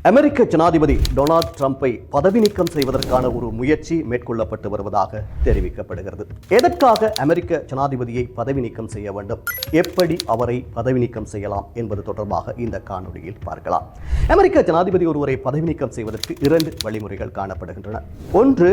அமெரிக்க ஜனாதிபதி டொனால்ட் ட்ரம்பை பதவி நீக்கம் செய்வதற்கான ஒரு முயற்சி மேற்கொள்ளப்பட்டு வருவதாக தெரிவிக்கப்படுகிறது. எதற்காக அமெரிக்க ஜனாதிபதியை பதவி நீக்கம் செய்ய வேண்டும், எப்படி அவரை பதவி நீக்கம் செய்யலாம் என்பது தொடர்பாக இந்த காணொளியில் பார்க்கலாம். அமெரிக்க ஜனாதிபதி ஒருவரை பதவி நீக்கம் செய்வதற்கு 2 வழிமுறைகள் காணப்படுகின்றன. ஒன்று,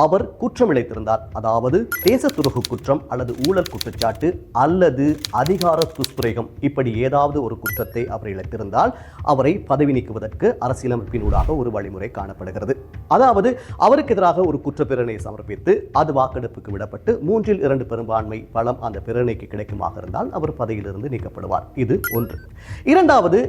அவர் குற்றம் இழைத்திருந்தார், அதாவது தேச துரோக குற்றம் அல்லது ஊழல் குற்றச்சாட்டு அல்லது அதிகார துஷ்பிரயோகம், இப்படி ஏதாவது ஒரு குற்றத்தை அவர் இழைத்திருந்தால் அவரை பதவி நீக்குவதற்கு அரசியலமைப்பினூடாக ஒரு வழிமுறை காணப்படுகிறது. அதாவது அவருக்கு எதிராக ஒரு குற்றப்பிரேரணையை சமர்ப்பித்து அது வாக்கெடுப்புக்கு விடப்பட்டு 3/2 பெரும்பான்மை பலம் அந்த பிரேரணைக்கு கிடைக்குமாக இருந்தால் அவர் பதவியிலிருந்து நீக்கப்படுவார். இது ஒன்று. இரண்டாவது,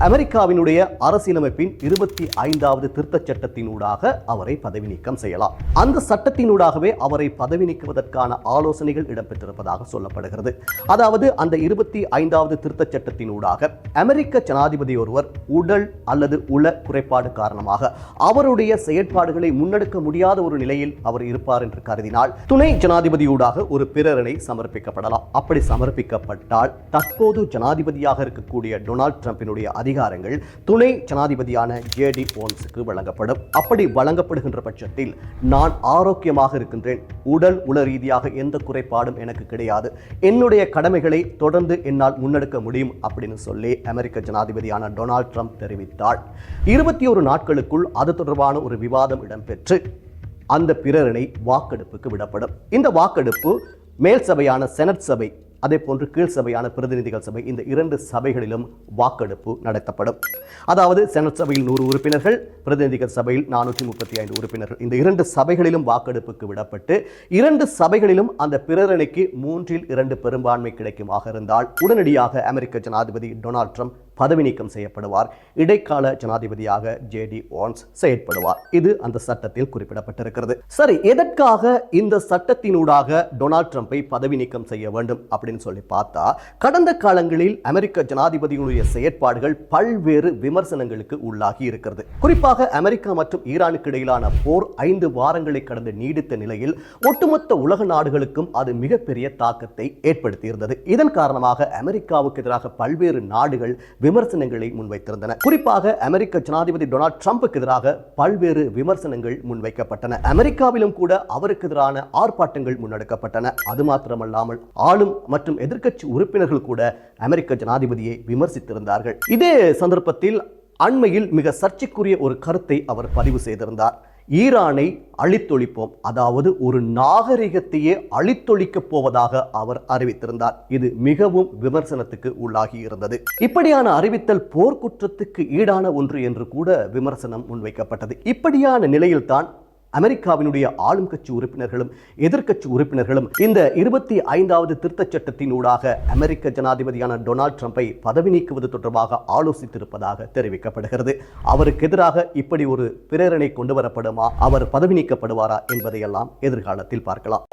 அமெரிக்காவினுடைய அரசியலமைப்பின் 25வது திருத்தச் சட்டத்தினூடாக அவரை பதவி நீக்கம் செய்யலாம். அந்த சட்டத்தினூடாகவே அவரை பதவி நீக்குவதற்கான ஆலோசனைகள் இடம்பெற்றிருப்பதாக சொல்லப்படுகிறது. அதாவது அந்த 25வது திருத்தச் சட்டத்தினூடாக அமெரிக்க ஜனாதிபதி ஒருவர் உடல் அல்லது உள குறைபாடு காரணமாக அவருடைய செயற்பாடுகளை முன்னெடுக்க முடியாத ஒரு நிலையில் அவர் இருப்பார் என்று கருதினால் துணை ஜனாதிபதியூடாக ஒரு பிரேரணை சமர்ப்பிக்கப்படலாம். அப்படி சமர்ப்பிக்கப்பட்டால் தற்போது ஜனாதிபதியாக இருக்கக்கூடிய டொனால்ட் ட்ரம்பினுடைய அதிகாரங்கள் துணை ஜனாதிபதியான ஜேடி வான்ஸுக்கு வழங்கப்படும். அப்படி வழங்கப்படுகின்ற பட்சத்தில் நான் ஆரோக்கியமாக இருக்கின்றேன், உடல் உள ரீதியாக எந்த குறைபாடும் எனக்கு கிடையாது, என்னுடைய கடமைகளை தொடர்ந்து என்னால் முன்னெடுக்க முடியும் அப்படின்னு சொல்லி அமெரிக்க ஜனாதிபதியான டொனால்ட் ட்ரம்ப் தெரிவித்தார். 21 நாட்களுக்குள் அது தொடர்பான ஒரு விவாதம் இடம்பெற்று அந்த பிரேரணை வாக்கெடுப்புக்கு விடப்படும். இந்த வாக்கெடுப்பு மேல் சபையான செனட் சபை, அதே போன்று கீழ் சபையான பிரதிநிதிகள் சபை, இந்த 2 சபைகளிலும் வாக்கெடுப்பு நடத்தப்படும். அதாவது செனட் சபையில் 100 உறுப்பினர்கள், பிரதிநிதிகள் சபையில் 435 உறுப்பினர்கள், இந்த 2 சபைகளிலும் வாக்கெடுப்புக்கு விடப்பட்டு 2 சபைகளிலும் அந்த பிரேரணைக்கு 3/2 பெரும்பான்மை கிடைக்குமாக இருந்தால் உடனடியாக அமெரிக்க ஜனாதிபதி டொனால்ட் ட்ரம்ப் பதவி நீக்கம் செய்யப்படுவார். இடைக்கால ஜனாதிபதியாக ஜேடி வான்ஸ் செயற்படுவார். இது அந்த சட்டத்தில் குறிப்பிடப்பட்டிருக்கிறது. சரி, எதற்காக இந்த சட்டத்தினூடாக டொனால்ட் ட்ரம்பை பதவி நீக்கம் செய்ய வேண்டும் அப்படின்னு சொல்லி பார்த்தா, கடந்த காலங்களில் அமெரிக்க ஜனாதிபதியுடைய செயற்பாடுகள் பல்வேறு விமர்சனங்களுக்கு உள்ளாகி இருக்கிறது. குறிப்பாக அமெரிக்கா மற்றும் ஈரானுக்கு இடையிலான போர் 5 வாரங்களை கடந்து நீடித்த நிலையில் ஒட்டுமொத்த உலக நாடுகளுக்கும் அது மிகப்பெரிய தாக்கத்தை ஏற்படுத்தியிருந்தது. இதன் காரணமாக அமெரிக்காவுக்கு எதிராக பல்வேறு நாடுகள் விமர்சனங்களை முன்வைத்திருந்தன. குறிப்பாக அமெரிக்க ஜனாதிபதி டொனால்ட் ட்ரம்புக்கு எதிராக பல்வேறு விமர்சனங்கள் முன்வைக்கப்பட்டன. அமெரிக்காவிலும் கூட அவருக்கு எதிரான ஆர்ப்பாட்டங்கள் முன்னெடுக்கப்பட்டன. அது மாத்திரமல்லாமல் ஆளும் மற்றும் எதிர்க்கட்சி உறுப்பினர்கள் கூட அமெரிக்க ஜனாதிபதியை விமர்சித்திருந்தார்கள். இதே சந்தர்ப்பத்தில் அண்மையில் மிக சர்ச்சைக்குரிய ஒரு கருத்தை அவர் பதிவு செய்திருந்தார். ஈரானை அழித்தொழிப்போம், அதாவது ஒரு நாகரிகத்தையே அழித்தொழிக்கப் போவதாக அவர் அறிவித்திருந்தார். இது மிகவும் விமர்சனத்துக்கு உள்ளாகி இருந்தது. இப்படியான அறிவித்தல் போர்க்குற்றத்துக்கு ஈடான ஒன்று என்று கூட விமர்சனம் முன்வைக்கப்பட்டது. இப்படியான நிலையில்தான் அமெரிக்காவினுடைய ஆளும் கட்சி உறுப்பினர்களும் எதிர்க்கட்சி உறுப்பினர்களும் இந்த 25வது திருத்தச் சட்டத்தினூடாக அமெரிக்க ஜனாதிபதியான டொனால்ட் ட்ரம்பை பதவி நீக்குவது தொடர்பாக ஆலோசித்திருப்பதாக தெரிவிக்கப்படுகிறது. அவருக்கு எதிராக இப்படி ஒரு பிரேரணை கொண்டு வரப்படுமா, அவர் பதவி நீக்கப்படுவாரா என்பதையெல்லாம் எதிர்காலத்தில் பார்க்கலாம்.